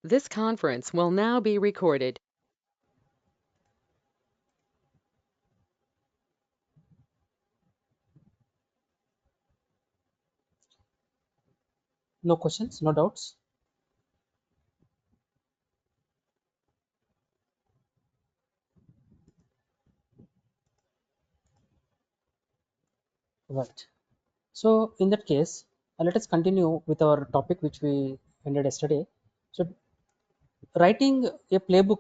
This conference will now be recorded. No questions, no doubts. Right. So in that case, let us continue with our topic which we ended yesterday. So writing a playbook,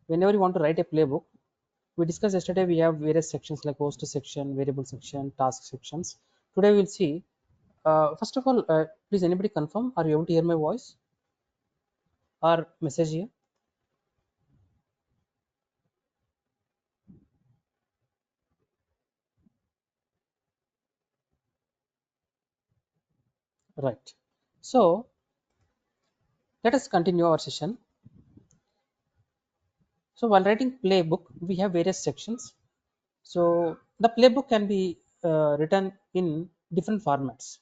whenever you want to write a playbook, we discussed yesterday we have various sections like host section, variable section, task sections. Today we will see, first of all, please anybody confirm, are you able to hear my voice or message here? Right. So let us continue our session. So while writing playbook, we have various sections. So the playbook can be written in different formats.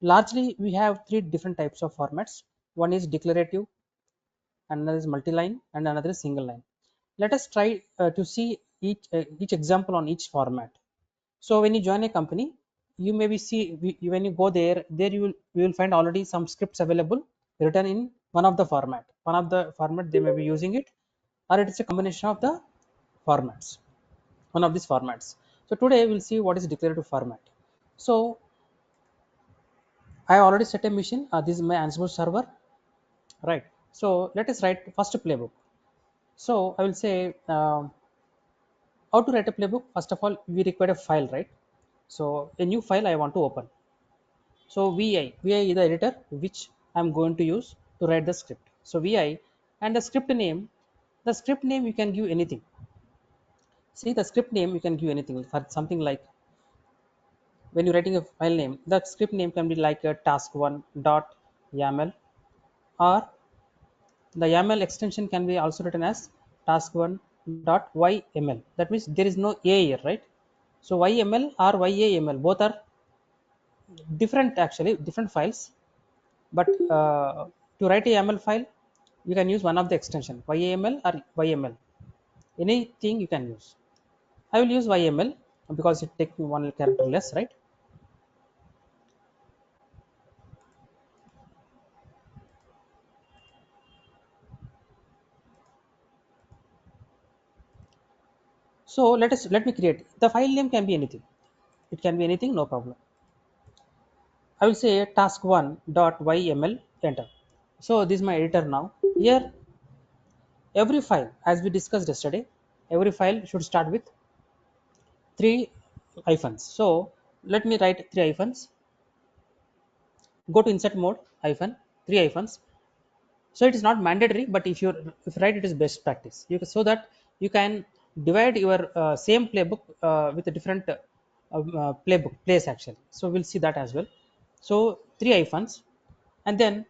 Largely, we have three different types of formats. One is declarative, another is multi-line, and another is single line. Let us try to see each example on each format. So when you join a company, you maybe see when you go there you will find already some scripts available written in one of the format. One of the format they may be using it, or it is a combination of the formats. One of these formats. So today we'll see what is declarative format. So I already set a machine. This is my Ansible server, right? So let us write first playbook. So I will say how to write a playbook. First of all, we require a file, right? So a new file I want to open. So VI is the editor which I'm going to use to write the script. So VI and the script name you can give anything. See the script name you can give anything for something like when you're writing a file name, the script name can be like a task1 dot YAML, or the YAML extension can be also written as task1 dot YML. That means there is no A here, right? So YML or YAML both are different, actually different files, but to write a YAML file you can use one of the extension YAML or YML, anything you can use. I will use YML because it takes one character less, right? So let me create the file name. Can be anything, it can be anything, no problem. I will say task1 dot YML, enter. So this is my editor now. Here every file, as we discussed yesterday, every file should start with three hyphens. So let me write three hyphens. Go to insert mode, hyphen, three hyphens. So it is not mandatory, but if you write, it is best practice. So that you can divide your same playbook with a different playbook place, actually. So we'll see that as well. So three hyphens, and then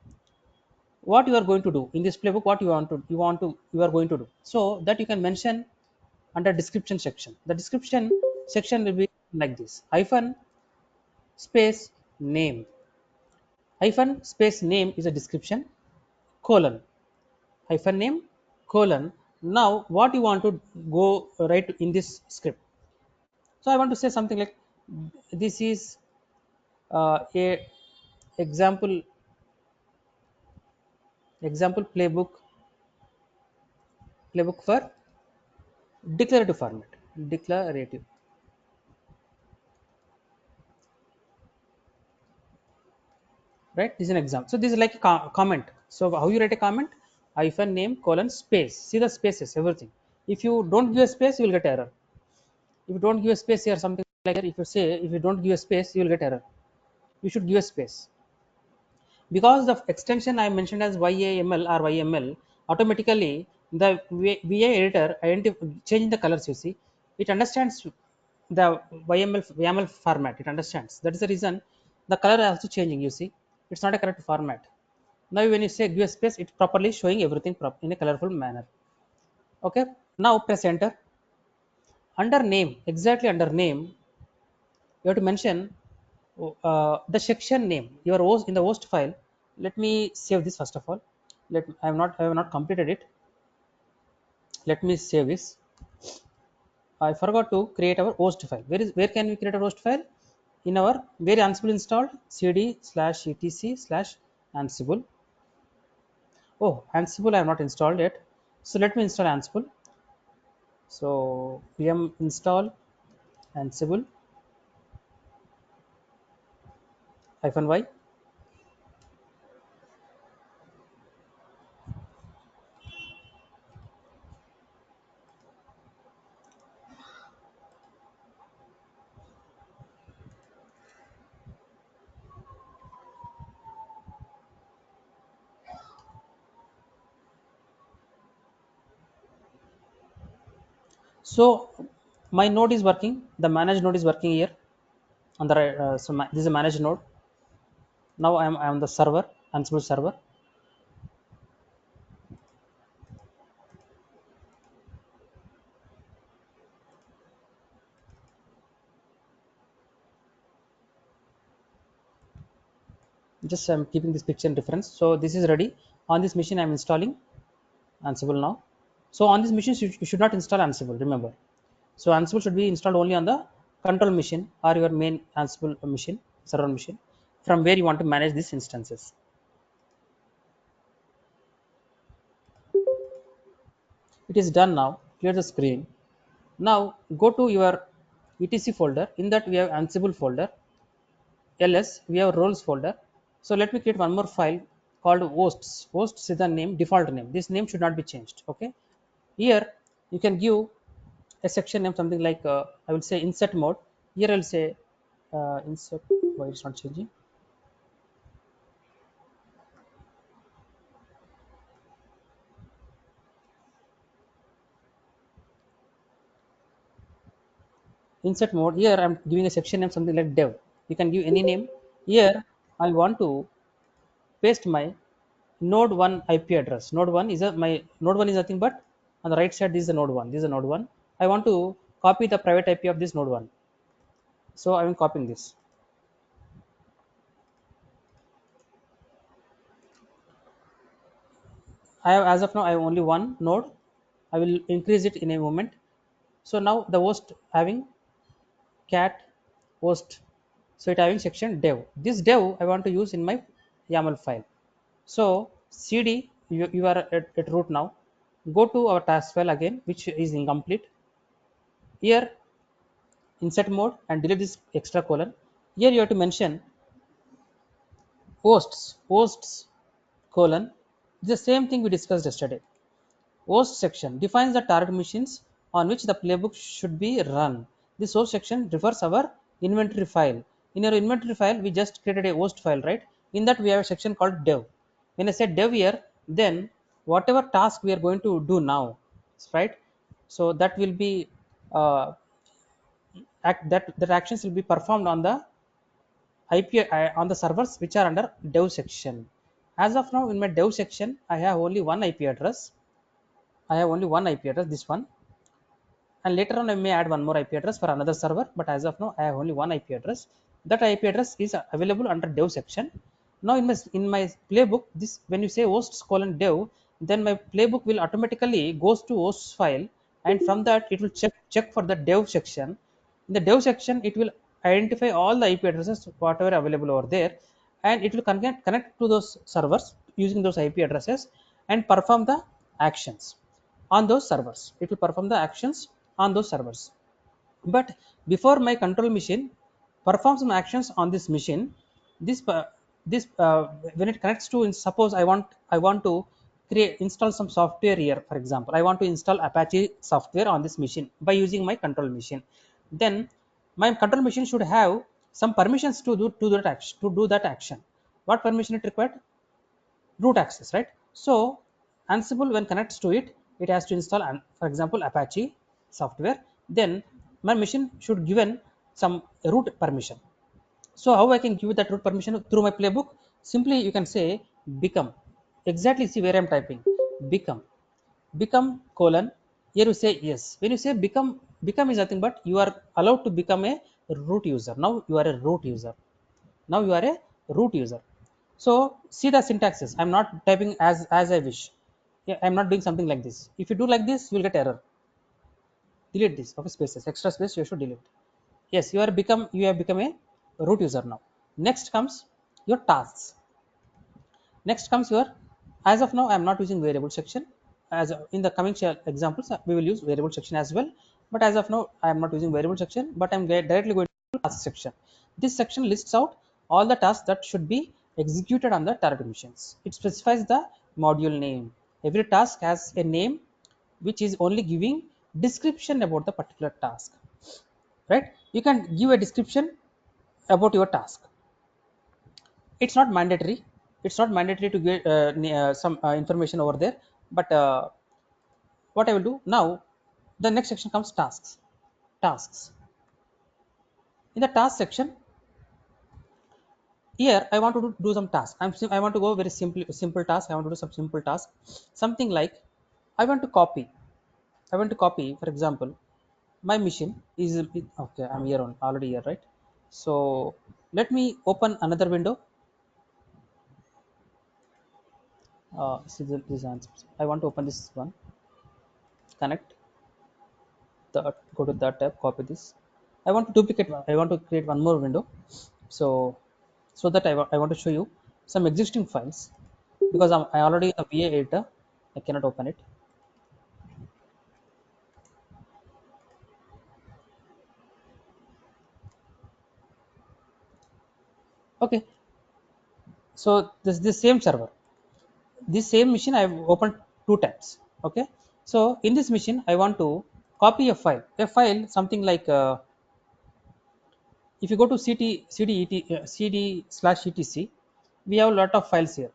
what you are going to do in this playbook, what you are going to do, so that you can mention under description section. The description section will be like this: hyphen space name. Hyphen space name is a description, colon, hyphen name, colon. Now what you want to go write in this script? So I want to say something like this is a example playbook for declarative format. Declarative, right? This is an example. So this is like a comment. So how you write a comment? Hyphen name colon space. See the spaces, everything. If you don't give a space, you will get error. If you don't give a space here, something like that, if you say if you don't give a space, you will get error. You should give a space, because the extension I mentioned as YAML or YML, automatically the VA editor change the colors. You see, it understands the YAML format. It understands. That is the reason the color is also changing. You see, it's not a correct format. Now when you say give a space, it's properly showing everything in a colorful manner. Okay. Now press enter. Under name, exactly under name, you have to mention the section name. Your host in the host file. Let me save this first of all. I have not completed it. Let me save this. I forgot to create our host file. Where can we create a host file? In our where Ansible installed, cd/etc/Ansible. Oh, Ansible I have not installed yet. So let me install Ansible. So pm install Ansible -y. So my node is working. The managed node is working here on the right. This is a managed node. Now I am on the server, Ansible server. Just I'm keeping this picture in reference. So this is ready. On this machine I'm installing Ansible now. So on this machine you should not install Ansible, remember. So Ansible should be installed only on the control machine or your main Ansible machine, server machine, from where you want to manage these instances. It is done now. Clear the screen. Now go to your etc folder. In that we have Ansible folder. ls we have roles folder. So let me create one more file called hosts. Hosts is the name, default name. This name should not be changed. Okay. Here you can give a section name something like I will say insert mode. Here I'll say insert. Why it's not changing? Insert mode. Here I'm giving a section name something like dev. You can give any name. Here I want to paste my node 1 IP address. Node 1 is my node 1 is nothing but on the right side. This is the node 1. This is the node 1. I want to copy the private IP of this node 1. So I am copying this. I have as of now I have only one node. I will increase it in a moment. So now the host having cat host. So it having section dev. This dev I want to use in my YAML file. So cd you are at root now. Go to our task file again, which is incomplete. Here insert mode and delete this extra colon. Here you have to mention hosts colon. The same thing we discussed yesterday. Host section defines the target machines on which the playbook should be run. This host section refers our inventory file. In our inventory file, we just created a host file, right? In that we have a section called dev. When I said dev here, then whatever task we are going to do now, right? So that will be that actions will be performed on the IP on the servers which are under dev section. As of now, in my dev section, I have only one IP address. I have only one IP address, this one, and later on I may add one more IP address for another server, but as of now I have only one IP address. That IP address is available under dev section. Now in my playbook, this when you say hosts colon dev, then my playbook will automatically goes to hosts file, and from that it will check for the dev section. In the dev section it will identify all the IP addresses whatever available over there, and it will connect to those servers using those IP addresses and perform the actions on those servers. It will perform the actions on those servers. But before my control machine performs some actions on this machine, this when it connects to, suppose I want to create install some software here. For example, I want to install Apache software on this machine by using my control machine. Then my control machine should have some permissions to do that action. What permission it required? Root access, right? So Ansible when connects to it, it has to install, for example, Apache software. Then my machine should given some root permission. So how I can give that root permission through my playbook? Simply you can say become. Exactly, see where I'm typing. Become colon. Here you say yes. When you say become is nothing but you are allowed to become a root user. Now you are a root user. Now you are a root user. So see the syntaxes. I'm not typing as I wish. Yeah, I'm not doing something like this. If you do like this, you will get error. Delete this. Okay, spaces, extra space you should delete. Yes, you have become a root user now. Next comes your tasks. Next comes your, as of now I am not using variable section. As in the coming examples, we will use variable section as well, but as of now I am not using variable section, but I'm directly going to task section. This section lists out all the tasks that should be executed on the target missions. It specifies the module name. Every task has a name which is only giving description about the particular task, right? You can give a description about your task. It's not mandatory. It's not mandatory to get some information over there, but what I will do now, the next section comes tasks. In the task section, here I want to do some task. I want to go very simple task. I want to do some simple task, something like I want to copy. For example, my machine is okay. I'm here on already here, right? So let me open another window. See this answers. I want to open this one. Connect. Go to that tab, copy this. I want to duplicate one. I want to create one more window. So that I want to show you some existing files, because I already in the VA editor. I cannot open it. Okay, so this same server, this same machine I have opened two times. Okay, so in this machine I want to copy a file something like if you go to cd/etc, we have a lot of files here.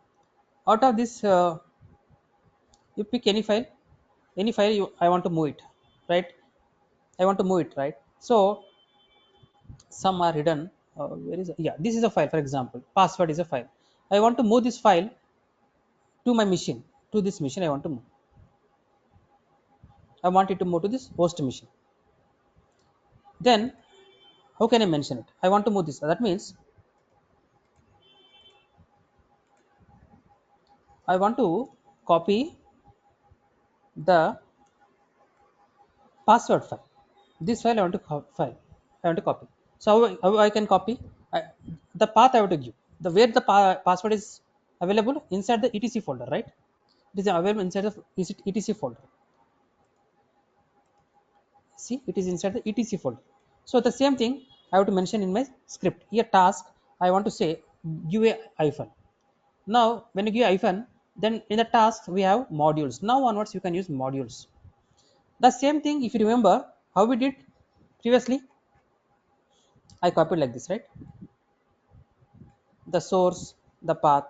Out of this, you pick any file I want to move it, right? I want to move it, right? So some are hidden. Where is yeah? This is a file. For example, password is a file. I want to move this file to my machine. To this machine, I want to move. I want it to move to this host machine. Then how can I mention it? I want to move this. That means I want to copy the password file. This file I want to I want to copy. So how I can copy the path I want to give. The where the password is available inside the etc folder, right? It is available inside the etc folder. See, it is inside the etc folder. So the same thing I have to mention in my script. Here task I want to say give a hyphen. Now when you give hyphen, then in the task we have modules. Now onwards you can use modules. The same thing, if you remember how we did previously, I copied like this, right? The source, the path,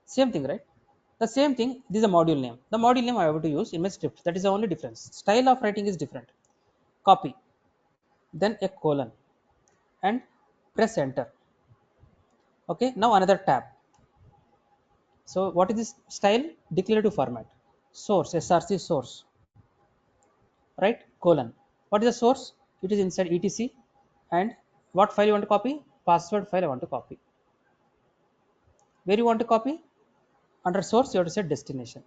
same thing, right? The same thing, this is a module name. The module name I have to use in my script. That is the only difference. Style of writing is different. Copy, then a colon, and press enter. Okay, now another tab. So what is this style? Declarative format. Source, src source, right? Colon. What is the source? It is inside etc. And what file you want to copy? Password file I want to copy. Where you want to copy? Under source you have to set destination.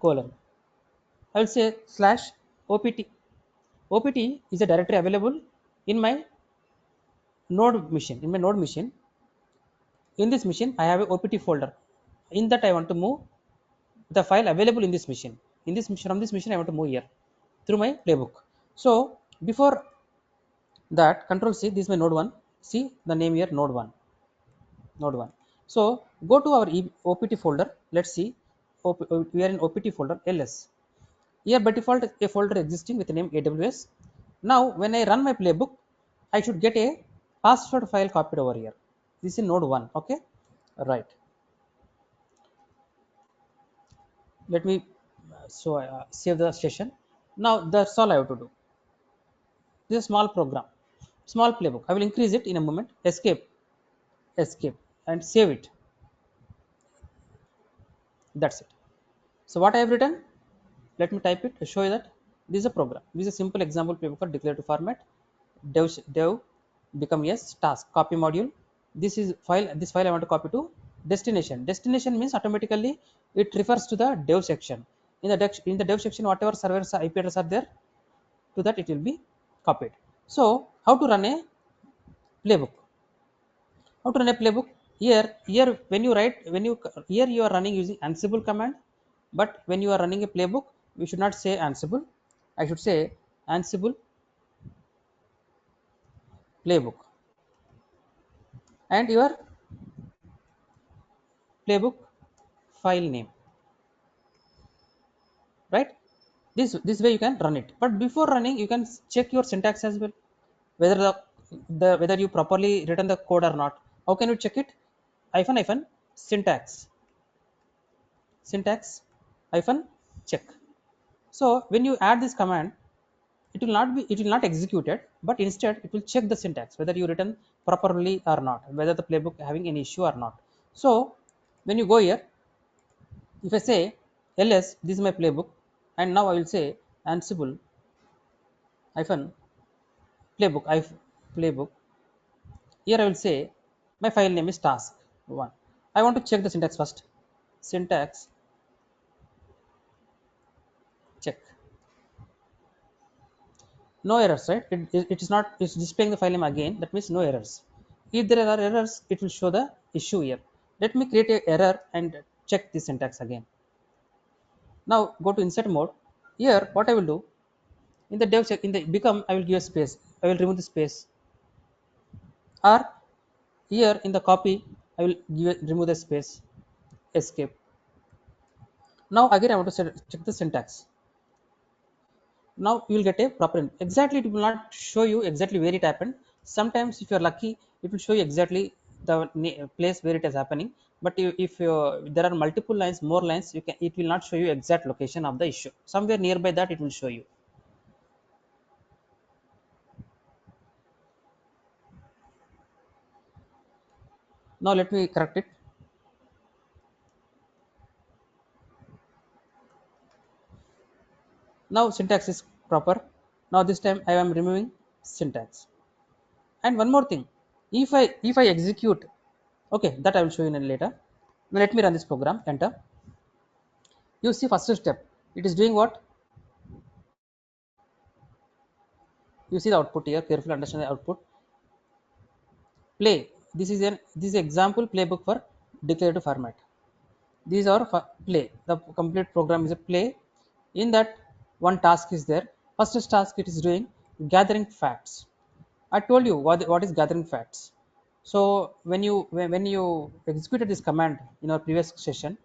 Colon. I will say slash opt. Opt is a directory available in my node machine. In my node machine, in this machine I have a opt folder. In that I want to move the file available in this machine. In this from this machine I want to move here through my playbook. So before that, control C, this is my node 1. See the name here, node 1. Node 1. So go to our opt folder. Let's see. We are in opt folder ls. Here by default a folder existing with the name AWS. Now when I run my playbook, I should get a password file copied over here. This is node 1. Okay, right. Let me save the session. Now that's all I have to do. This is a small program, small playbook. I will increase it in a moment. Escape, and save it. That's it. So what I have written, let me type it to show you that this is a program. This is a simple example playbook for declarative format. Dev become yes task copy module. This is file. This file I want to copy to Destination means automatically it refers to the dev section. In the dev section, whatever servers IP address are there, to that it will be copied. So how to run a playbook? How to run a playbook? Here when you write, here you are running using Ansible command, but when you are running a playbook, we should not say Ansible. I should say Ansible playbook, and your playbook file name, right? This way you can run it. But before running, you can check your syntax as well, whether whether you properly written the code or not. How can you check it? Hyphen syntax syntax hyphen check. So when you add this command, it will not execute it, but instead it will check the syntax whether you written properly or not, whether the playbook having any issue or not. So when you go here, if I say ls, this is my playbook, and now I will say Ansible hyphen playbook. Here I will say my file name is task one. I want to check the syntax first. Syntax check. No errors, right? It is not, it's displaying the file name again, that means no errors. If there are errors, it will show the issue here. Let me create a error and check the syntax again. Now go to insert mode. Here what I will do, in the dev check, in the become, I will give a space, I will remove the space, or here in the copy I will remove the space, escape. Now again I want to check the syntax. Now you will get a proper exactly, it will not show you exactly where it happened. Sometimes if you are lucky, it will show you exactly the place where it is happening, but if there are multiple lines, more lines, you can, it will not show you exact location of the issue. Somewhere nearby that it will show you. Now let me correct it. Now syntax is proper. Now this time I am removing syntax. And one more thing, if I execute, okay, that I will show you in later. Now let me run this program, enter. You see first step, it is doing what? You see the output here, carefully understand the output. Play, this is example playbook for declarative format. These are for play, the complete program is a play. In that, one task is there. First task, it is doing gathering facts. I told you what is gathering facts. So when you executed this command in our previous session,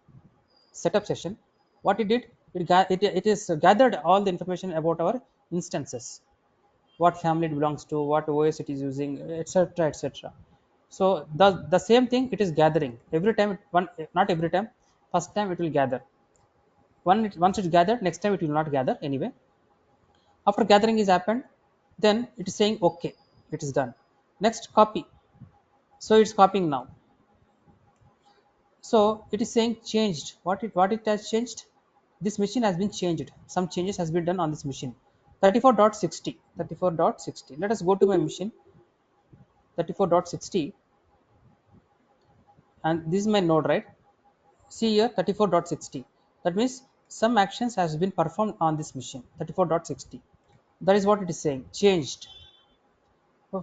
setup session, what it did, it is gathered all the information about our instances, what family it belongs to, what OS it is using, etc., etc. So the same thing it is gathering every time. Not every time. First time it will gather. Once it's gathered, next time it will not gather anyway. After gathering is happened, then it is saying okay, it is done. Next, copy. So it's copying now. So it is saying changed. What it has changed? This machine has been changed. Some changes has been done on this machine. 34.60. 34.60. Let us go to my machine. 34.60, and this is my node, right? See here 34.60. That means some actions has been performed on this machine. 34.60. That is what it is saying. Changed.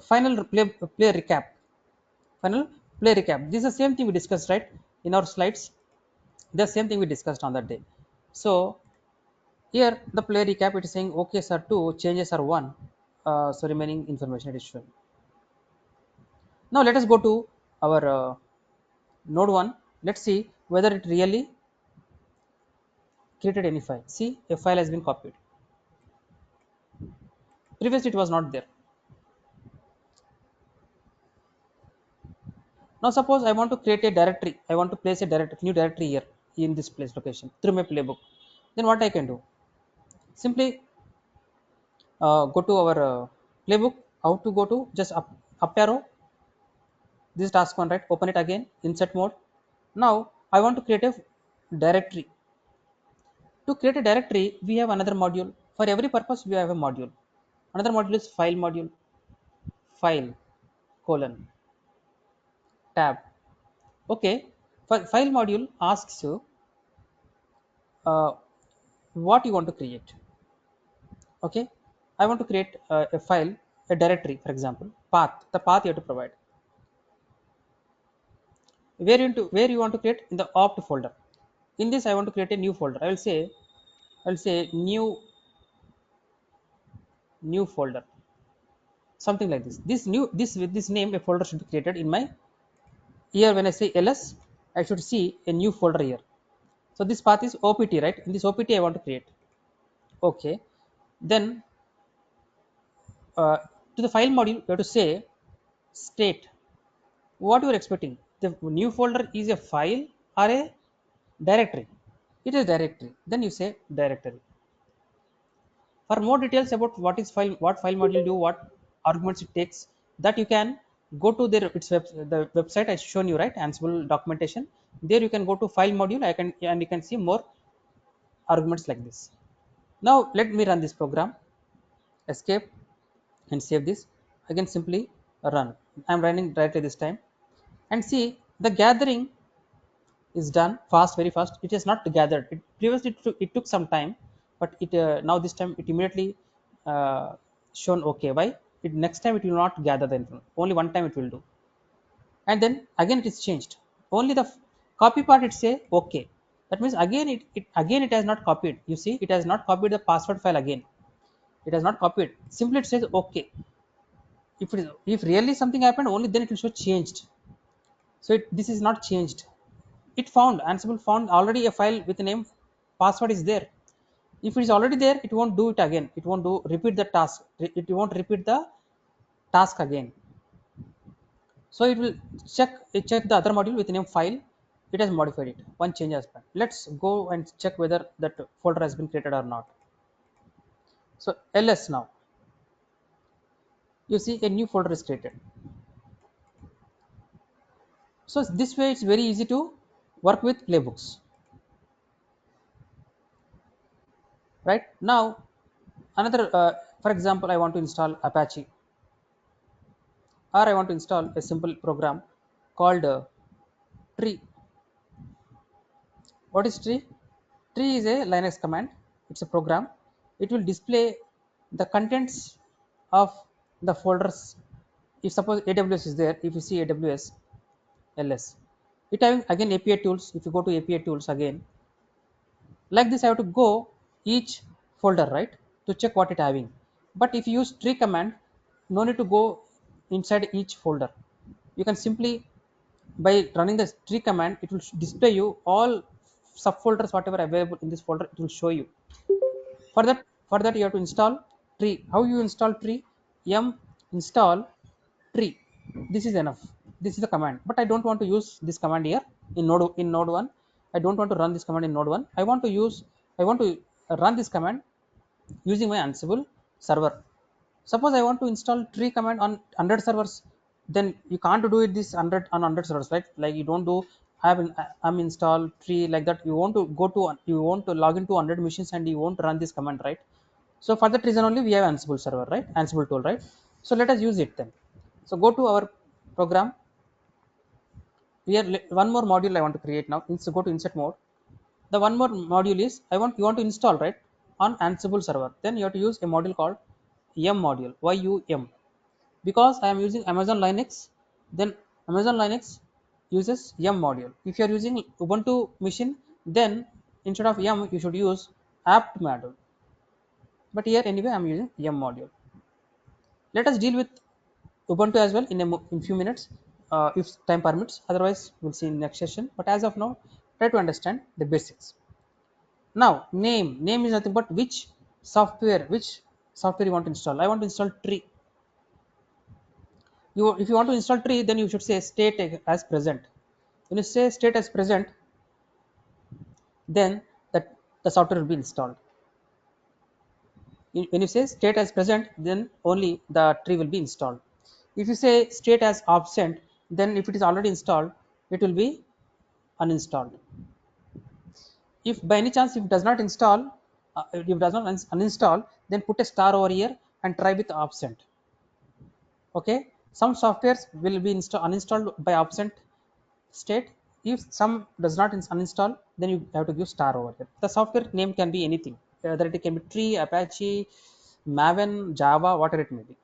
Final play recap. Final play recap. This is the same thing we discussed, right? In our slides. The same thing we discussed on that day. So here the play recap, it is saying OKs are 2, changes are 1. So remaining information it is showing. Now let us go to our node 1. Let's see whether it really created any file. See, a file has been copied. Previously it was not there. Now suppose I want to create a directory. I want to place a new directory here in this place location through my playbook. Then what I can do? Simply go to our playbook. How to go to? Just up arrow. This is task one, right? Open it again. Insert mode. Now I want to create a directory. To create a directory, we have another module. For every purpose, we have a module. Another module is file module. File colon tab. Okay. File module asks you uh, what you want to create. Okay, I want to create a file, a directory, for example, path. The path you have to provide. Where you want to create in the opt folder. In this, I want to create a new folder. I'll say new folder, something like this. This new this with this name, a folder should be created in my here. When I say ls, I should see a new folder here. So this path is opt, right? In this opt, I want to create. Okay, then uh, to the file module, you have to say state what you are expecting. The new folder is a file or a directory. It is directory. Then you say directory. For more details about what file module do, what arguments it takes, that you can go to the website I shown you, right? Ansible documentation. There you can go to file module. And you can see more arguments like this. Now let me run this program. Escape and save this. Again, simply run. I'm running directly this time, and see the gathering is done fast, very fast. It is not gathered. Previously it took some time, but it now this time it immediately uh, shown okay. Why? Next time it will not gather the information. Only one time it will do, and then again it is changed. Only the copy part it say okay. That means again it has not copied. You see, it has not copied the password file again. It has not copied. Simply it says okay. If really something happened, only then it will show changed. So this is not changed. It found Ansible found already a file with the name password is there. If it is already there, it won't do it again. It won't do repeat the task. It won't repeat the task again. So it will check the other module with the name file. It has modified it. One change has been. Let's go and check whether that folder has been created or not. So ls now. You see a new folder is created. So this way it's very easy to work with playbooks. Right now, another for example, I want to install Apache, or I want to install a simple program called tree. What is tree? Tree is a Linux command. It's a program. It will display the contents of the folders. If suppose AWS is there, if you see AWS ls, it having again API tools. If you go to API tools again, like this, I have to go each folder, right, to check what it having. But if you use tree command, no need to go inside each folder. You can simply, by running the tree command, it will display you all subfolders whatever available in this folder. It will show you. For that you have to install tree. How you install tree? Yum install tree. This is enough. This is the command, but I don't want to use this command here in node 1. I don't want to run this command in node 1. I want to run this command using my Ansible server. Suppose I want to install tree command on 100 servers, then you can't do it this 100 on 100 servers, right? Like you don't do I'm install tree like that. You want to log into 100 machines and you won't run this command, right? So for that reason only we have Ansible server, right? Ansible tool, right? So let us use it then. So go to our program. Here one more module I want to create now. So go to insert mode. The one more module is you want to install, right, on Ansible server. Then you have to use a module called yum module, yum. Because I am using Amazon Linux, then Amazon Linux uses yum module. If you are using Ubuntu machine, then instead of yum you should use apt module. But here anyway I am using yum module. Let us deal with Ubuntu as well in few minutes, if time permits. Otherwise, we'll see in next session. But as of now, try to understand the basics. Now, name is nothing but which software you want to install. I want to install tree. If you want to install tree, then you should say state as present. When you say state as present, then that the software will be installed. When you say state as present, then only the tree will be installed. If you say state as absent, then if it is already installed, it will be uninstalled. If by any chance if it does not install, if it does not uninstall, then put a star over here and try with absent. Okay, some softwares will be uninstalled by absent state. if some does not uninstall, then you have to give star over here. The software name can be anything, whether it can be tree, apache, maven, java, whatever it may be.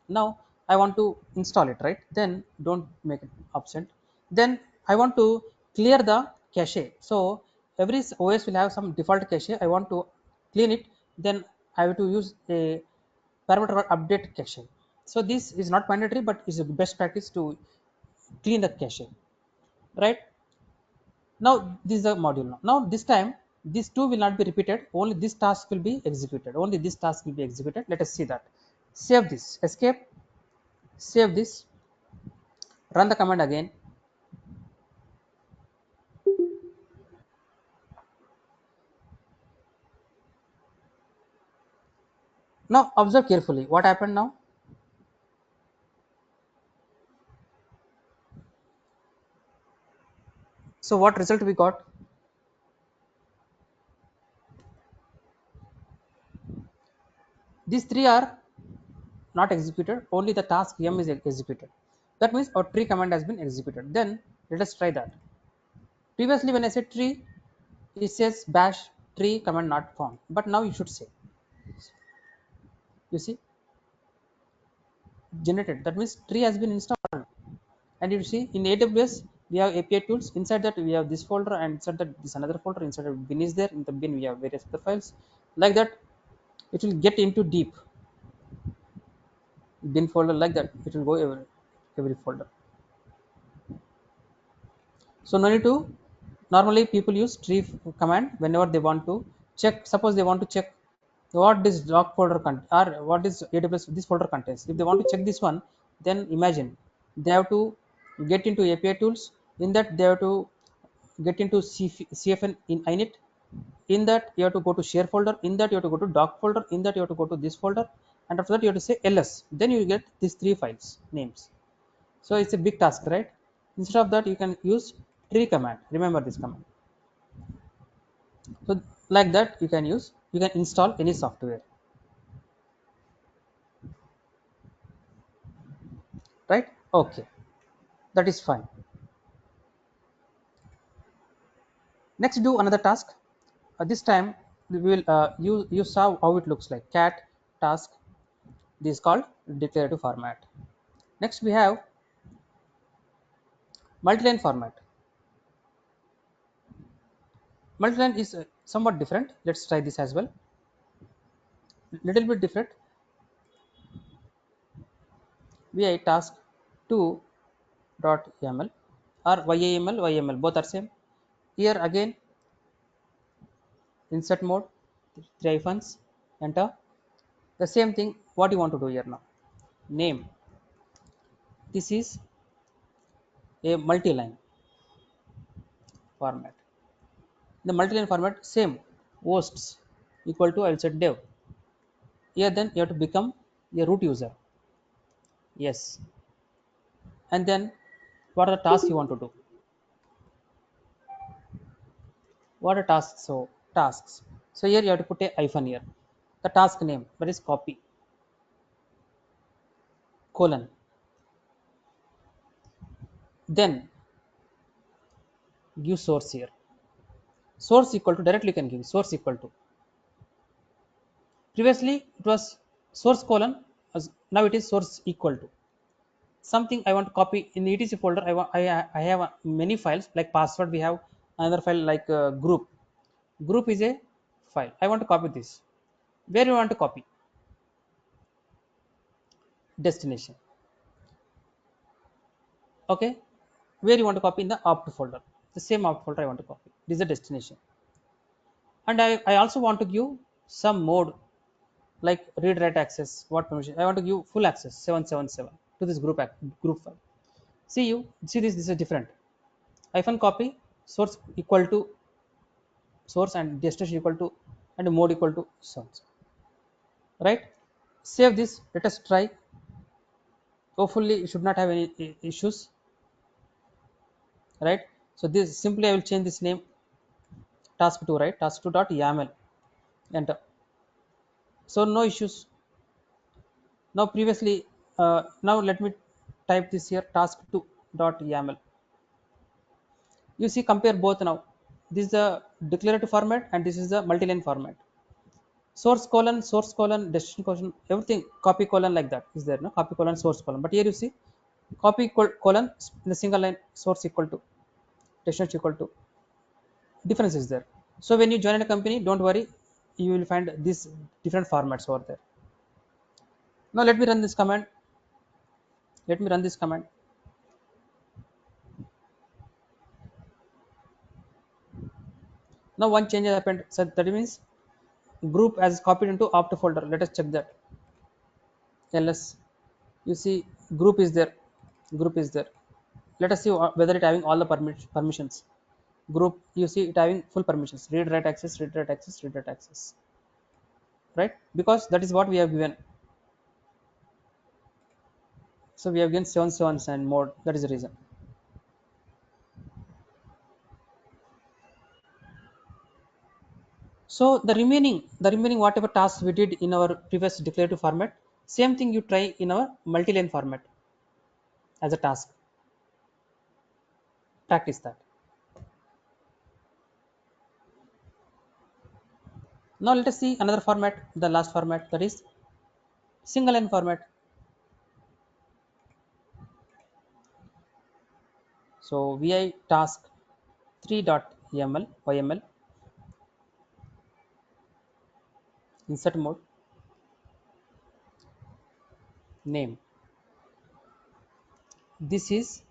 Now I want to install it, right? Then don't make it absent. Then I want to clear the cache. So every OS will have some default cache. I want to clean it. Then I have to use a parameter called update cache. So this is not mandatory, but is a best practice to clean the cache, right? Now this is the module. Now this time these two will not be repeated, only this task will be executed, only this task will be executed. Let us see that. Save this, escape, save this, run the command again. Now observe carefully what happened now. So what result we got? These three are not executed, only the task m is executed. That means our tree command has been executed. Then let us try that. Previously when I said tree, it says bash tree command not found, but now you should say, you see, generated. That means tree has been installed. And you see in AWS we have API tools. Inside that we have this folder, and inside that this another folder. Inside that bin is there. In the bin we have various other files. Like that, it will get into deep bin folder. Like that, it will go every folder. So no need to. Normally people use tree command whenever they want to check. Suppose they want to check what this doc folder or what is AWS this folder contains. If they want to check this one, then imagine they have to get into API tools. In that they have to get into CFN in init. In that you have to go to share folder. In that you have to go to doc folder. In that you have to go to this folder, and after that you have to say ls. Then you get these three files names. So it's a big task, right? Instead of that you can use tree command. Remember this command. So like that you can install any software, right? Okay, that is fine. Next do another task. This time we will you saw how it looks like cat task. This is called declarative format. Next we have multi-line format. Multi-line is somewhat different. Let's try this as well. Little bit different. Vi task 2 dot yaml or yaml both are same. Here again insert mode, three hyphens, enter. The same thing what you want to do here now. Name, this is a multi-line format. The multi-line format same, hosts equal to, I will set dev. Here then you have to become a root user. Yes. And then what are the tasks you want to do? What are tasks? So tasks. So here you have to put a hyphen here. The task name, that is copy, colon. Then give source here. Source equal to, directly you can give source equal to. Previously it was source colon, now it is source equal to. Something I want to copy in the etc folder. I have many files like password. We have another file like group. Group is a file. I want to copy this. Where you want to copy? Destination. Okay. Where you want to copy? In the opt folder. The same opt folder I want to copy. This is the destination. And I also want to give some mode like read write access. What permission? I want to give full access 777 to this group file. See this is different. Hyphen copy source equal to source and destination equal to and mode equal to source, right? Save this. Let us try. Hopefully you should not have any issues, right? So this simply I will change this name task 2, right? Task 2 dot yaml, enter. So no issues. Now previously now let me type this here task 2 dot yaml. You see, compare both now. This is the declarative format and this is the multi-line format. Source colon, destination colon, everything copy colon like that is there, no? Copy colon, source colon. But here you see copy colon in the single line, source equal to, destination equal to, difference is there. So when you join a company, don't worry, you will find these different formats over there. Now let me run this command. Let me run this command. Now one change has happened. So that means group as copied into opt folder. Let us check that. ls, you see group is there. Group is there. Let us see whether it having all the permissions. Group, you see it having full permissions. Read, write access, read, write access, read, write access. Right? Because that is what we have given. So we have given 7 and mode. That is the reason. So the remaining whatever tasks we did in our previous declarative format, same thing you try in our multi-line format as a task. Practice that. Now let us see another format, the last format, that is single line format. So vi task 3.yml insert mode name. This is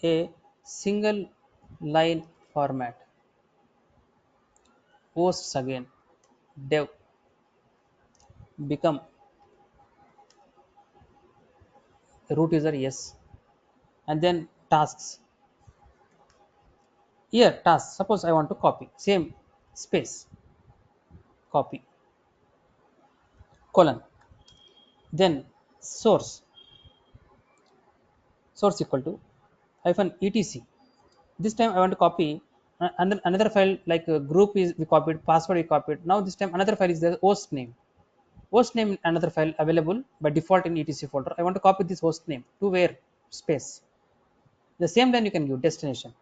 a single line format. Hosts again. Dev become root user, yes, and then tasks. Here task. Suppose I want to copy same space copy colon, then source equal to hyphen etc. This time I want to copy another file, like group is we copied, password we copied. Now this time another file is the host name. Host name, another file available by default in etc folder. I want to copy this host name to where space. The same line you can give destination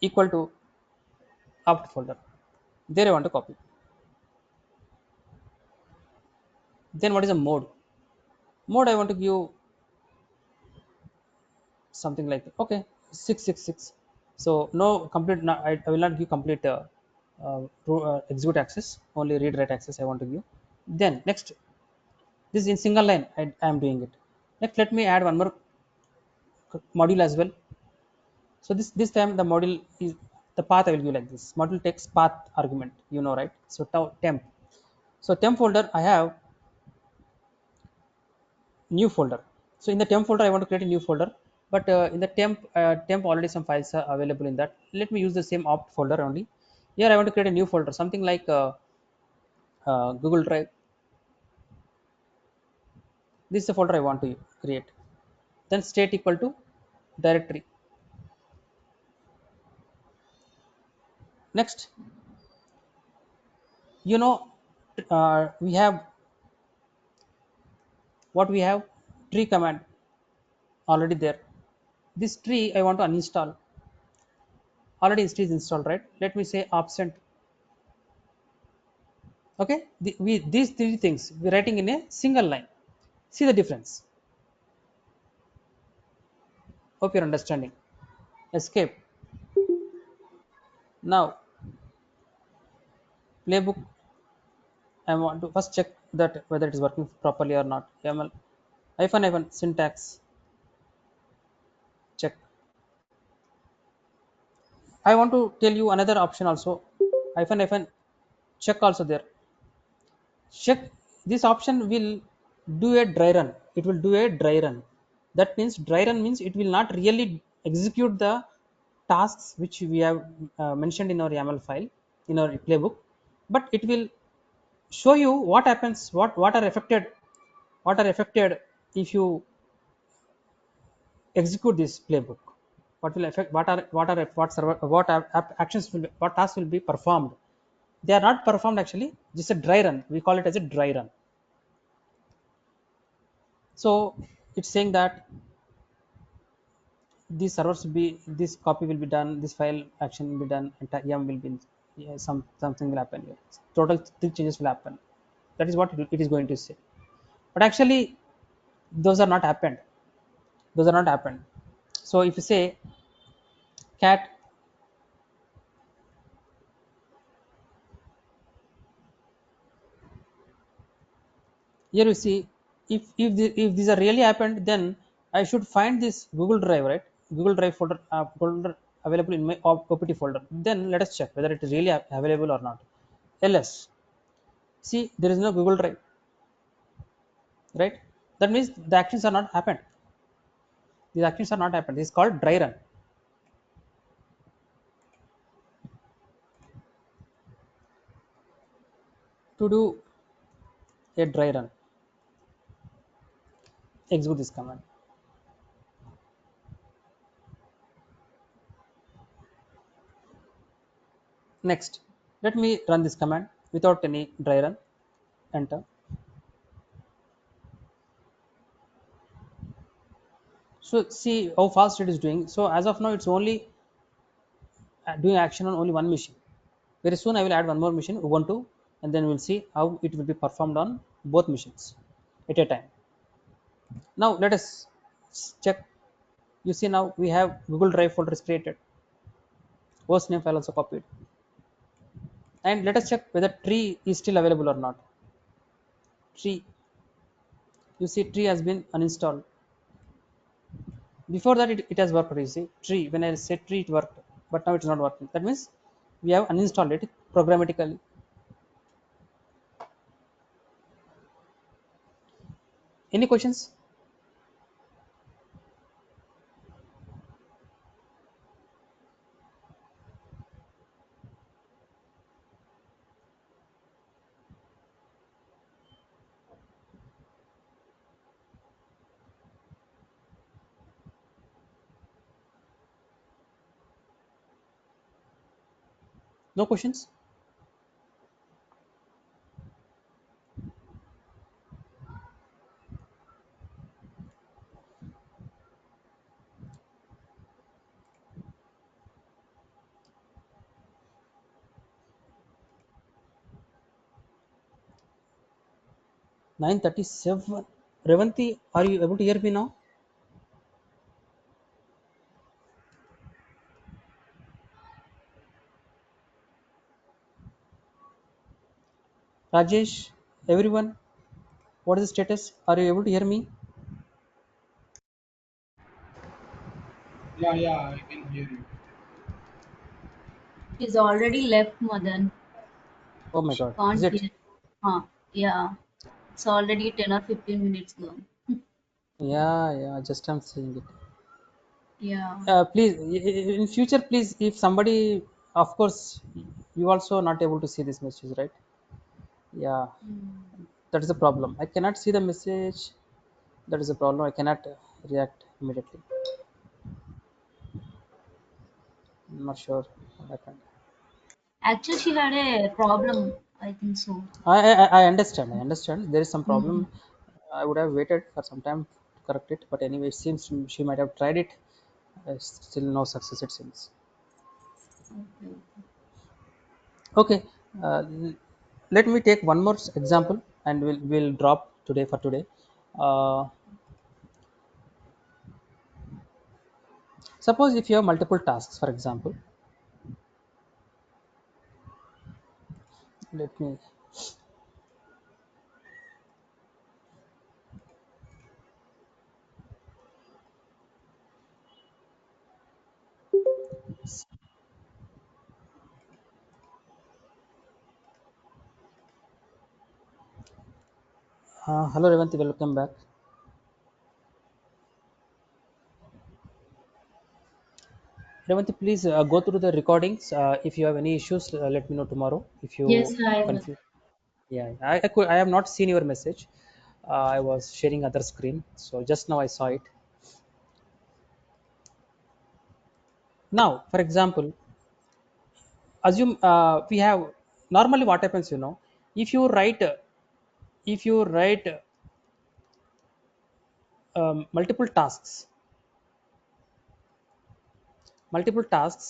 equal to opt folder. There I want to copy. Then what is a mode? Mode I want to give something like, okay, 666. So no complete, no, I will not give complete execute access, only read write access I want to give. Then next, this is in single line I am doing it. Next let me add one more module as well. So this time the module is the path I will give like this. Module takes path argument, you know, right? So temp. So temp folder I have new folder. So in the temp folder I want to create a new folder, but in the temp already some files are available in that. Let me use the same opt folder only. Here I want to create a new folder, something like Google Drive. This is the folder I want to create. Then state equal to directory. Next, you know, we have what we have, tree command already there. This tree I want to uninstall. Already it is installed, right? Let me say absent. Okay, these three things we're writing in a single line. See the difference. Hope you're understanding. Escape. Now playbook. I want to first check that whether it is working properly or not. YAML hyphen syntax check. I want to tell you another option also. Hyphen check also there. Check, this option will do a dry run. It will do a dry run. That means dry run means it will not really execute the tasks which we have mentioned in our YAML file, in our playbook, but it will show you what happens, what are affected if you execute this playbook. What will affect, what server, what actions will what tasks will be performed. They are not performed actually, just a dry run, we call it as a dry run. So it's saying that these servers will be, this copy will be done, this file action will be done, and yum will be, yeah, something will happen here. Total three changes will happen. That is what it is going to say. But actually those are not happened. Those are not happened. So if you say cat, here you see, if these are really happened, then I should find this Google Drive, right? Google Drive folder available in my opt folder. Then let us check whether it is really available or not. ls, see, there is no Google Drive, right? That means the actions are not happened. These actions are not happened. This is called dry run. To do a dry run, execute this command. Next, let me run this command without any dry run. Enter. So see how fast it is doing. So as of now, it's only doing action on only one machine. Very soon I will add one more machine, Ubuntu, and then we'll see how it will be performed on both machines at a time. Now let us check. You see, now we have Google Drive folder is created. Host name file also copied. And let us check whether tree is still available or not. Tree, you see tree has been uninstalled. Before that it has worked. You see tree, when I said tree it worked, but now it's not working. That means we have uninstalled it programmatically. Any questions? No questions? 9:37. Revanti, are you able to hear me now? Rajesh, everyone, what is the status? Are you able to hear me? Yeah, yeah, I can hear you. She's already left, Madan. Oh my She god, is can't it? hear. Huh. Yeah. It's already 10 or 15 minutes gone. Yeah, yeah, just I'm seeing it. Yeah. Please, in future, please, if somebody, of course, you also not able to see this message, right? Yeah, Mm. that is a problem. I cannot see the message. That is a problem. I cannot react immediately. I'm not sure what happened. Actually, she had a problem, I think so. I understand. I understand. There is some Mm. problem. I would have waited for some time to correct it. But anyway, it seems she might have tried it. Still no success, it seems. Okay. Okay. Let me take one more example, and we'll drop today for today. Uh, Suppose if you have multiple tasks, for example, let me. Hello, Revanti. Welcome back. Revanti, please go through the recordings. If you have any issues, let me know tomorrow. If Yes, you hi, Madan. confuse, yeah, I have not seen your message. I was sharing other screen, so just now I saw it. Now, for example, assume we have, normally what happens, if you write if you write multiple tasks, multiple tasks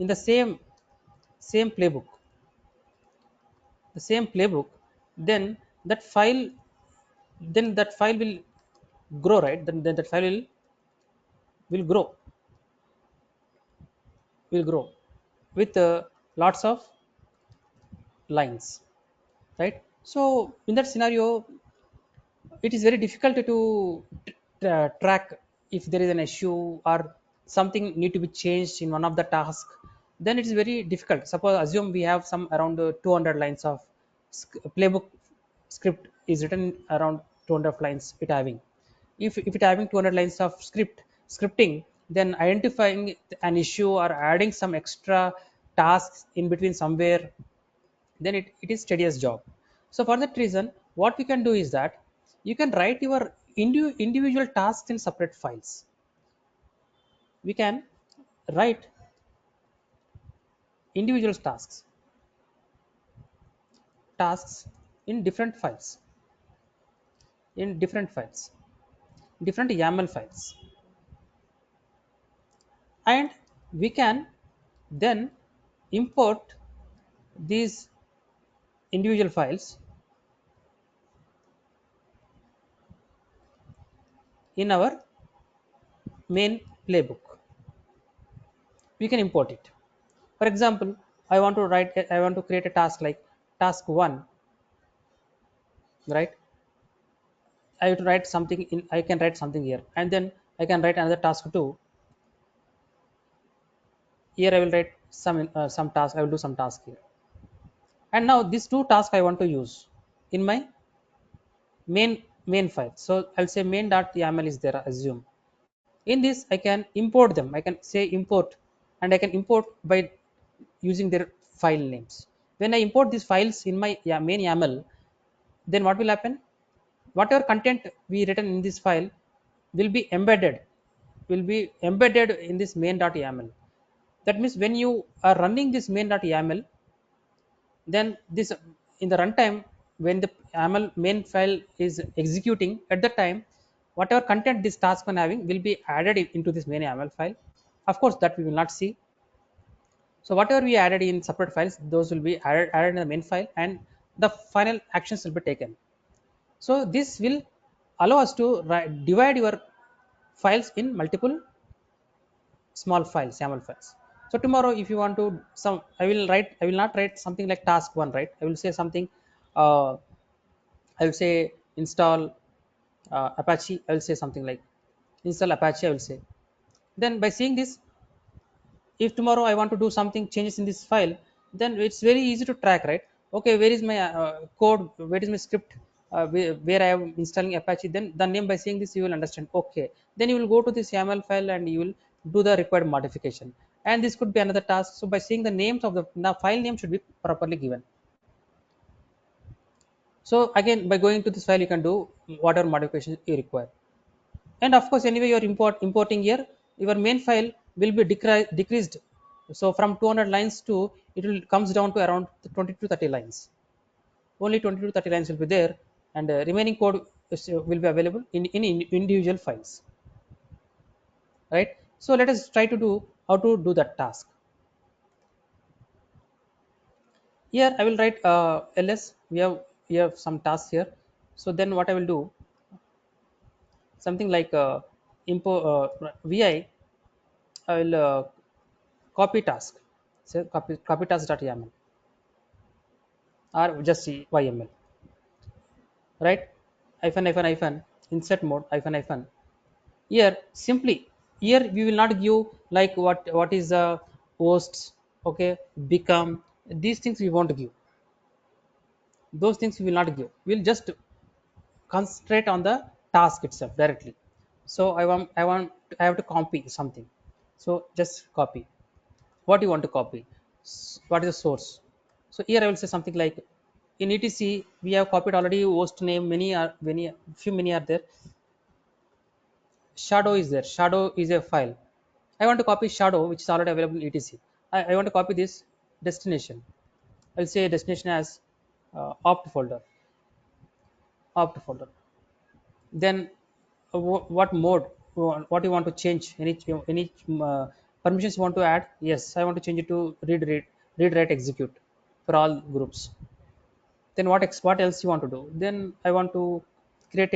in the same playbook, the same playbook, then that file then that file will grow, right? Then that file will grow with lots of lines, right? So in that scenario, it is very difficult to track if there is an issue or something need to be changed in one of the tasks. Then it is very difficult. Suppose assume we have some around 200 lines of playbook script is written around 200 lines it having. If it having 200 lines of scripting, then identifying an issue or adding some extra tasks in between somewhere, then it is tedious job. So for that reason, what we can do is that you can write your individual tasks in separate files. We can write individual tasks in different files, different YAML files, and we can then import these individual files in our main playbook. We can import it. For example, I want to create a task like task 1, right? I have to write something in, I can write something here, and then I can write another task 2. Here I will write some task, I will do some task here. And now these two tasks I want to use in my main file. So I'll say main.yaml is there, assume. In this I can import them. I can say import, and I can import by using their file names. When I import these files in my main YAML, then what will happen? Whatever content we written in this file will be embedded in this main.yaml. That means when you are running this main.yaml, then this in the runtime, when the YAML main file is executing, at the time whatever content this task one having will be added into this main YAML file. Of course that we will not see. So whatever we added in separate files, those will be added in the main file, and the final actions will be taken. So this will allow us to divide your files in multiple small files, YAML files. So tomorrow, if you want to I will not write something like task 1, right? I will say something, uh, I will say install Apache. I will say something like install Apache. I will say. Then by seeing this, if tomorrow I want to do something changes in this file, then it's very easy to track, right? Okay, where is my code, where is my script, where I am installing Apache. Then the name, by seeing this you will understand. Okay, then you will go to this YAML file and you will do the required modification, and this could be another task. So by seeing the names of the file name should be properly given. So again, by going to this file you can do whatever modifications you require. And of course, anyway, you're importing here, your main file will be decreased. So from 200 lines to, it will comes down to around 20 to 30 lines. Only 20 to 30 lines will be there, and remaining code will be available in individual files, right? So let us try to do how to do that task. Here I will write ls. We have some tasks here. So then what I will do, something like import vi. I will copy task. Say copy task.yaml or just YML, right? Hyphen hyphen hyphen insert mode hyphen hyphen. Here simply, here we will not give like what is hosts, okay, become, these things we want to give. Those things we will not give. We'll just concentrate on the task itself directly. So I have to copy something. So just copy. What you want to copy? What is the source? So here I will say something like, in etc we have copied already host name, many are there. Shadow is there. Shadow is a file. I want to copy shadow which is already available in etc. I want to copy this destination. I'll say destination as opt folder. Then what mode, what you want to change, any Permissions you want to add? Yes, I want to change it to read, write, execute for all groups. Then what else you want to do? Then I want to create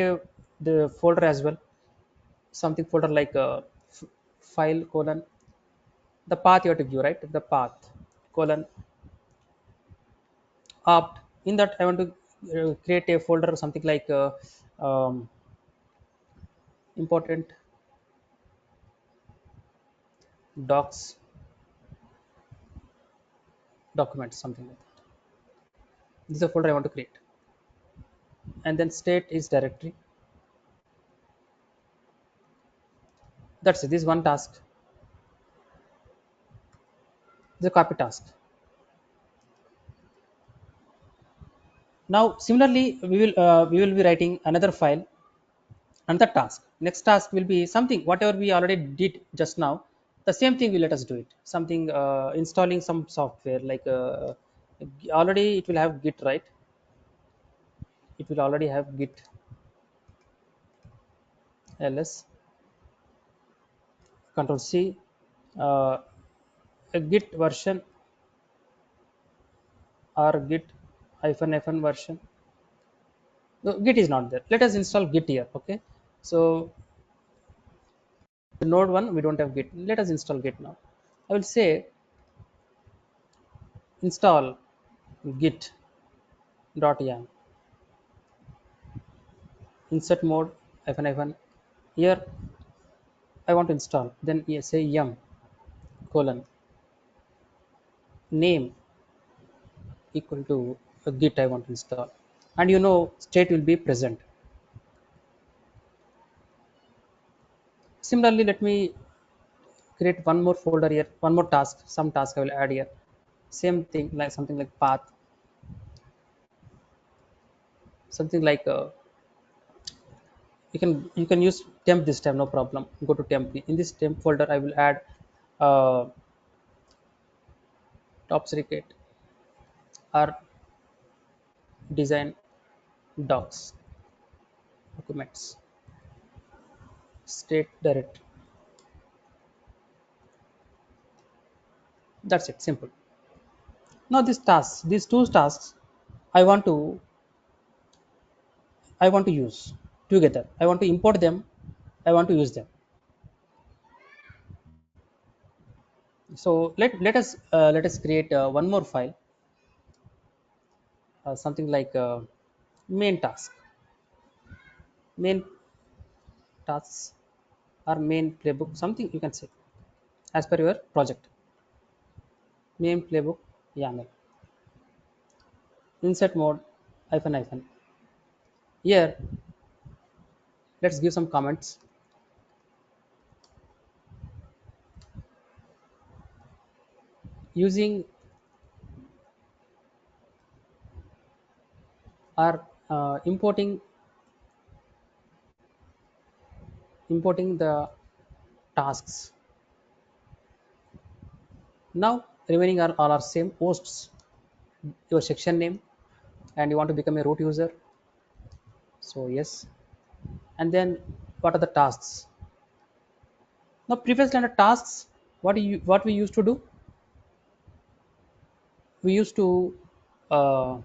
the folder as well, something folder like file colon the path you have to give, right? The path colon opt. In that I want to create a folder or something like um, important docs documents, something like that. This is a folder I want to create. And then state is directory. That's it. This is one task. The copy task. Now similarly we will be writing another file, another task. Next task will be something whatever we already did just now. The same thing will let us do it. Something installing some software like already it will have git, right? It will already have git ls control c a git version or git hyphen version. No, git is not there. Let us install git here. Okay, so the node one we don't have git. Let us install git now. I will say install git dot yam insert mode hyphen here I want to install. Then say yum colon name equal to a git I want to install, and state will be present. Similarly, let me create one more folder here, one more task, some task I will add here. Same thing like something like path, something like you can use temp this time, no problem. Go to temp. In this temp folder I will add uh, top secret or design docs documents state directory. That's it, simple. Now these two tasks i want to I want to use together. I want to import them, I want to use them. So let us create one more file, something like main task, main tasks or main playbook, something you can say as per your project. Main playbook YAML insert mode hyphen. Here let's give some comments using or importing the tasks. Now remaining are all are same hosts, your section name, and you want to become a root user. So yes, and then what are the tasks? Now previously under tasks, what we used to do? We used to what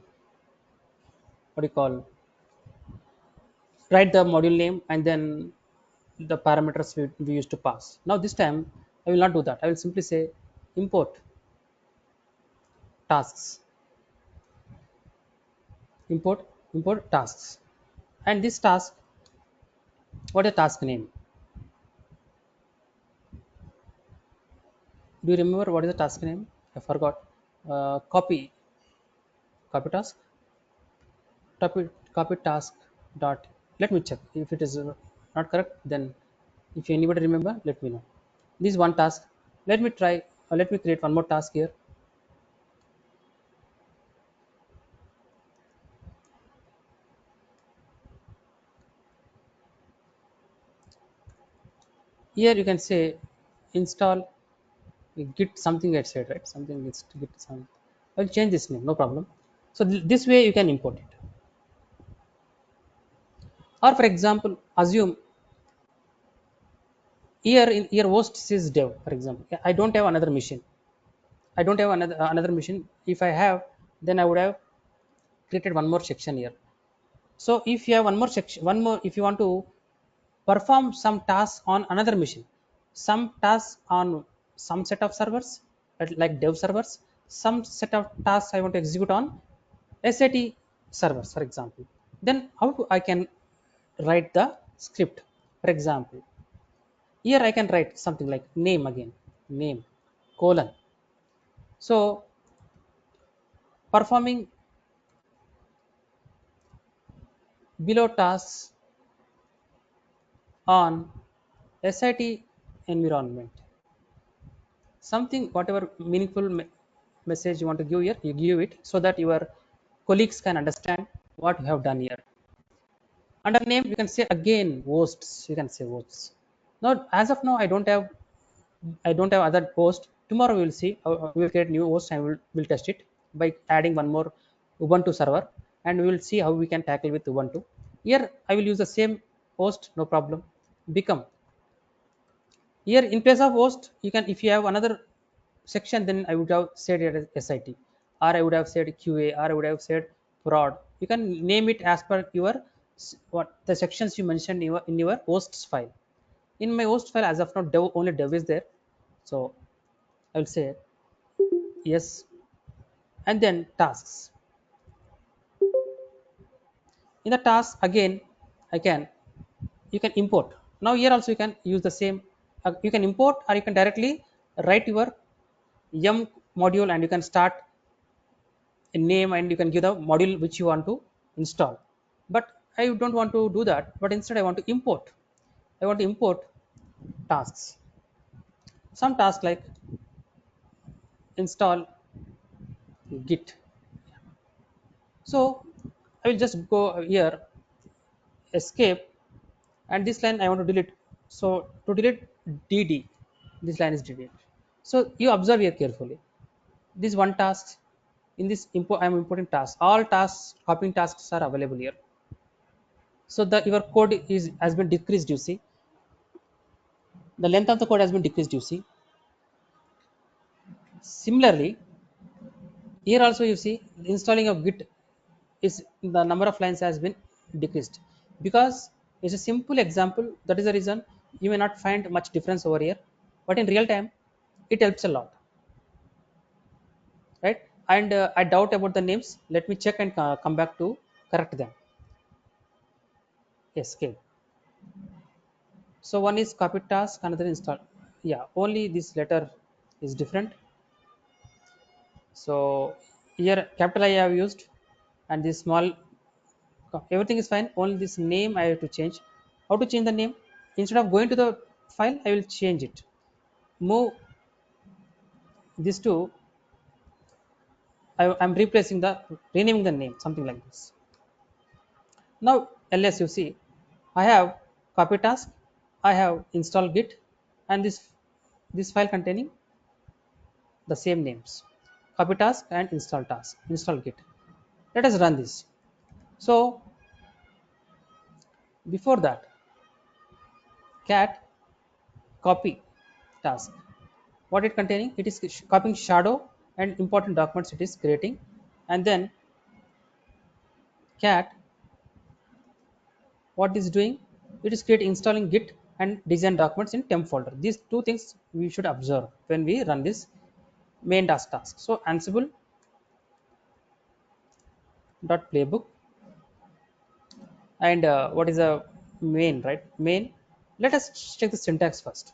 do you call write the module name and then the parameters we used to pass. Now this time I will not do that. I will simply say import tasks, import tasks, and this task, what is the task name? Do you remember what is the task name? I forgot. Copy task, copy task dot. Let me check if it is not correct. Then, if anybody remember, let me know. This is one task. Let me try. Let me create one more task here. Here you can say install git something I said, right? Something git some. I'll change this name. No problem. So this way you can import it. Or for example, assume Here in here host is dev, for example. I don't have another machine. I don't have another machine. If I have, then I would have created one more section here. So if you have one more section, one more, if you want to perform some tasks on another machine, some tasks on some set of servers, like dev servers, some set of tasks I want to execute on SAT servers, for example, then I can write the script. For example, here I can write something like name again, name colon. So performing below tasks on SIT environment, something whatever meaningful message you want to give here, you give it so that your colleagues can understand what you have done here. Under name you can say again hosts, you can say hosts. Now as of now I don't have other host. Tomorrow we will see, we will create new host and will test it by adding one more Ubuntu server, and we will see how we can tackle with Ubuntu. Here I will use the same host, no problem. Become, here in place of host, you can, if you have another section, then I would have said it as SIT, or I would have said QA, or I would have said prod. You can name it as per your what the sections you mentioned in your hosts file. In my host file, as of now, dev, only dev is there. So I will say yes, and then tasks. In the task again, I can, you can import. Now here also you can use the same. You can import, or you can directly write your yum module, and you can start a name, and you can give the module which you want to install. But I don't want to do that, but instead I want to import. I want to import tasks, some tasks like install git. So I will just go here, escape, and this line I want to delete. So to delete dd, this line is deleted. So you observe here carefully, this one task, in this import I am importing tasks, all tasks, copying tasks are available here. So the your code is has been decreased, you see, the length of the code has been decreased, you see. Similarly, here also you see installing of git is, the number of lines has been decreased, because it's a simple example. That is the reason you may not find much difference over here, but in real time it helps a lot, right? And I doubt about the names. Let me check and come back to correct them. Escape. So one is copy task, another install. Yeah, only this letter is different. So here capital I have used, and this small, everything is fine. Only this name I have to change. How to change the name? Instead of going to the file, I will change it. Move this to, I'm replacing the, renaming the name, something like this. Now ls, you see, I have copy task, I have install git, and this file containing the same names, copy task and install git. Let us run this. So before that, cat copy task, what it containing, it is copying shadow and important documents it is creating, and then cat, what is doing, it is create installing git and design documents in temp folder. These two things we should observe when we run this main task. So ansible dot playbook, and what is a main, right? Main, let us check the syntax first.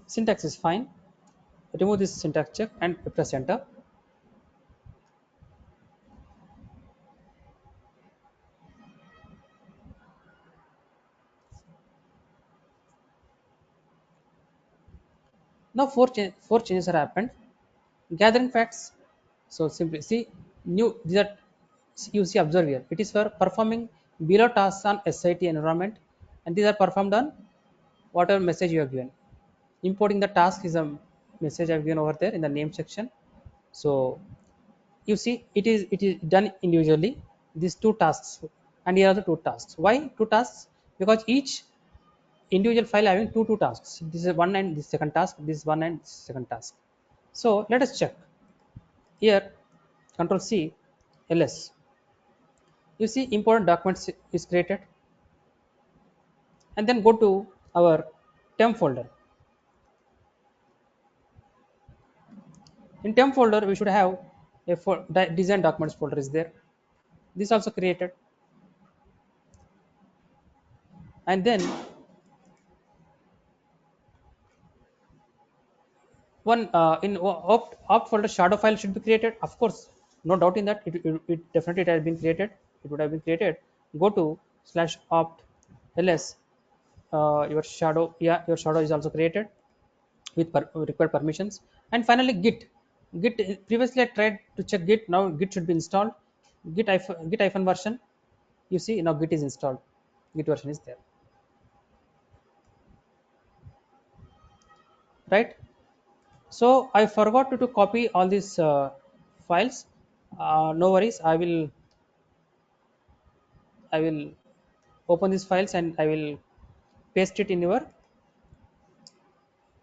Syntax is fine. Remove this syntax check and press enter. Now four changes are happened. Gathering facts. So simply see, new, these are, you see, observe here. It is for performing below tasks on SIT environment, and these are performed on whatever message you have given. Importing the task is a message I've given over there in the name section. So you see, it is done individually, these two tasks, and here are the two tasks. Why two tasks? Because each individual file having two tasks. This is one and this second task, this one and second task. So let us check here. Control C, ls. You see important documents is created, and then go to our temp folder. In temp folder we should have a design documents folder is there. This also created, and then one in opt folder shadow file should be created, of course, no doubt in that. It definitely it has been created, it would have been created. Go to slash opt ls, your shadow, yeah, your shadow is also created with required permissions. And finally git previously I tried to check git, now git should be installed. Git hyphen version, you see now git is installed, git version is there, right? So I forgot to copy all these files. No worries, I will open these files and I will paste it in your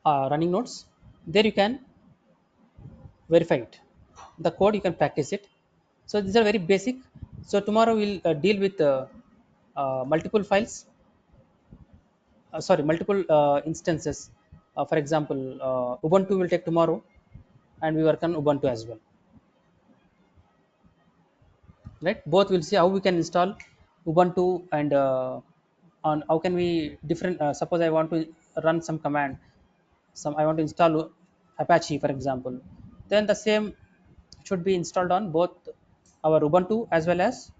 running notes. There you can verify it, the code you can practice it. So these are very basic. So tomorrow we'll deal with multiple files, sorry, multiple instances. For example, Ubuntu will take tomorrow, and we work on Ubuntu as well, right? Both will see how we can install Ubuntu, and on how can we different, suppose I want to run some command, some I want to install Apache for example, then the same should be installed on both our Ubuntu as well as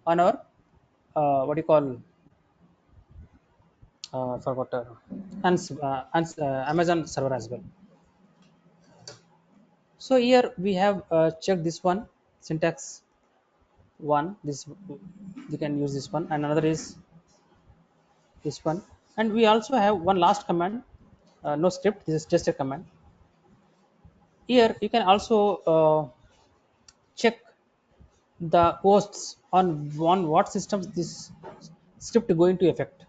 on our what do you call, forgot, Amazon server as well. So here we have checked this one, syntax one, this you can use this one, and another is this one. And we also have one last command, no script, this is just a command. Here you can also check the hosts on what systems this script going to affect.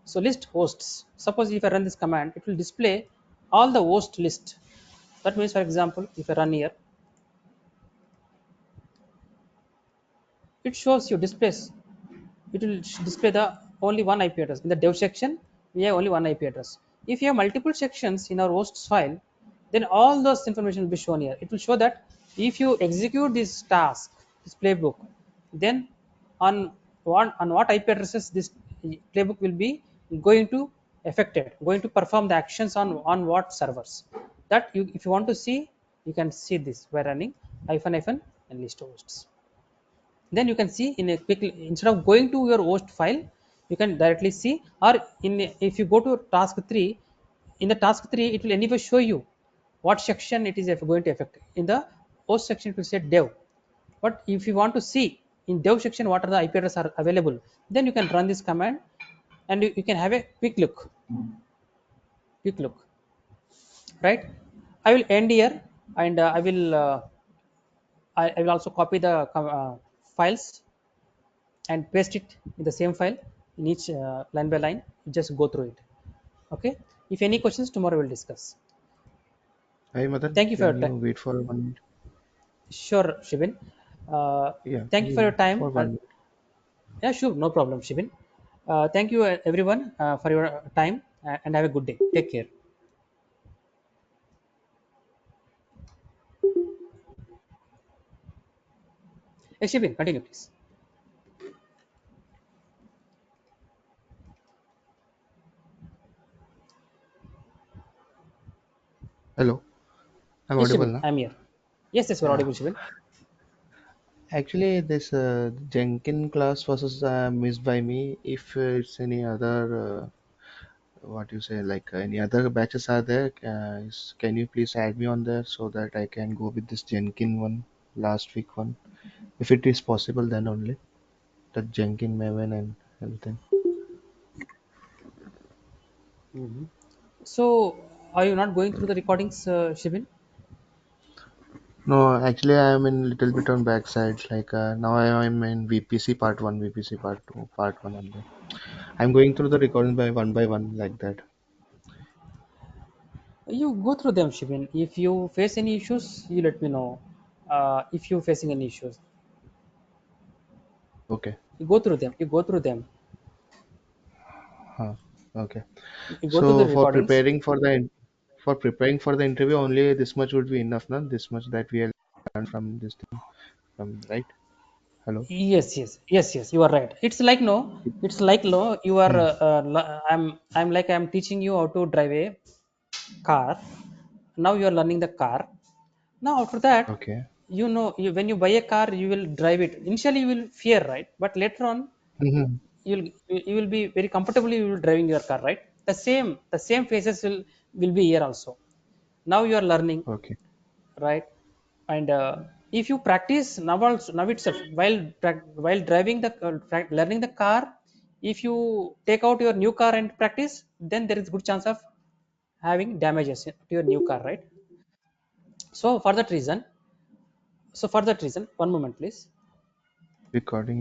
So list hosts, suppose if I run this command, it will display all the host list. That means, for example, if I run here, it shows you displays, it will display the only one IP address. In the dev section we have only one IP address. If you have multiple sections in our hosts file, then all those information will be shown here. It will show that if you execute this task, this playbook, then on what IP addresses this playbook will be going to affected, going to perform the actions on what servers. That you, if you want to see, you can see this by running hyphen hyphen and list hosts. Then you can see in a quick, instead of going to your host file, you can directly see, or if you go to task 3, in the task 3 it will anyway show you what section it is going to affect. In the host section it will say dev, but if you want to see in dev section what are the IP addresses are available, then you can run this command and you can have a quick look, right? I will end here, and I will also copy the files and paste it in the same file in each line by line. Just go through it. Okay. If any questions, tomorrow we'll discuss. Hi, Madan. Thank you for Can your you time. wait for 1 minute? Sure, Shivin. Uh, Yeah, Thank you for your you time. for 1 minute. Yeah, sure, no problem, Shivin. Thank you, everyone, for your time, and have a good day. Take care. Shivin, continue, please. Hello, I'm Yes, audible Shivin, now. I'm here. Yes, yes, we're Yeah, audible, Shivin. actually, this Jenkins class was missed by me. If it's any other, what you say, like any other batches are there, can you please add me on there so that I can go with this Jenkins one, last week one, if it is possible, then only the Jenkins Maven and everything. So, are you not going through the recordings, Shivin? No, actually, I am in little bit on backside. Like now, I am in VPC part one, VPC part two, part one only. I'm going through the recordings by one, like that. You go through them, Shivin. If you face any issues, you let me know. If you facing any issues, Okay. you go through them. You go through them. Huh. Okay. You go to the So recordings. for preparing for the interview, only this much would be enough, no? This much that we have learned from this thing, from right? Hello. Yes. You are right. It's like no. It's like no. You are. Hmm. I'm like I'm teaching you how to drive a car. Now you are learning the car. Now after that, Okay. when you buy a car, you will drive it. Initially, you will fear, right? But later on, Hmm. you will be very comfortably you will driving your car, right? The same phases will be here also. Now you are learning, Okay. right? And if you practice now itself while driving learning the car, if you take out your new car and practice, then there is good chance of having damages to your new car, right? So for that reason, one moment please. Recording.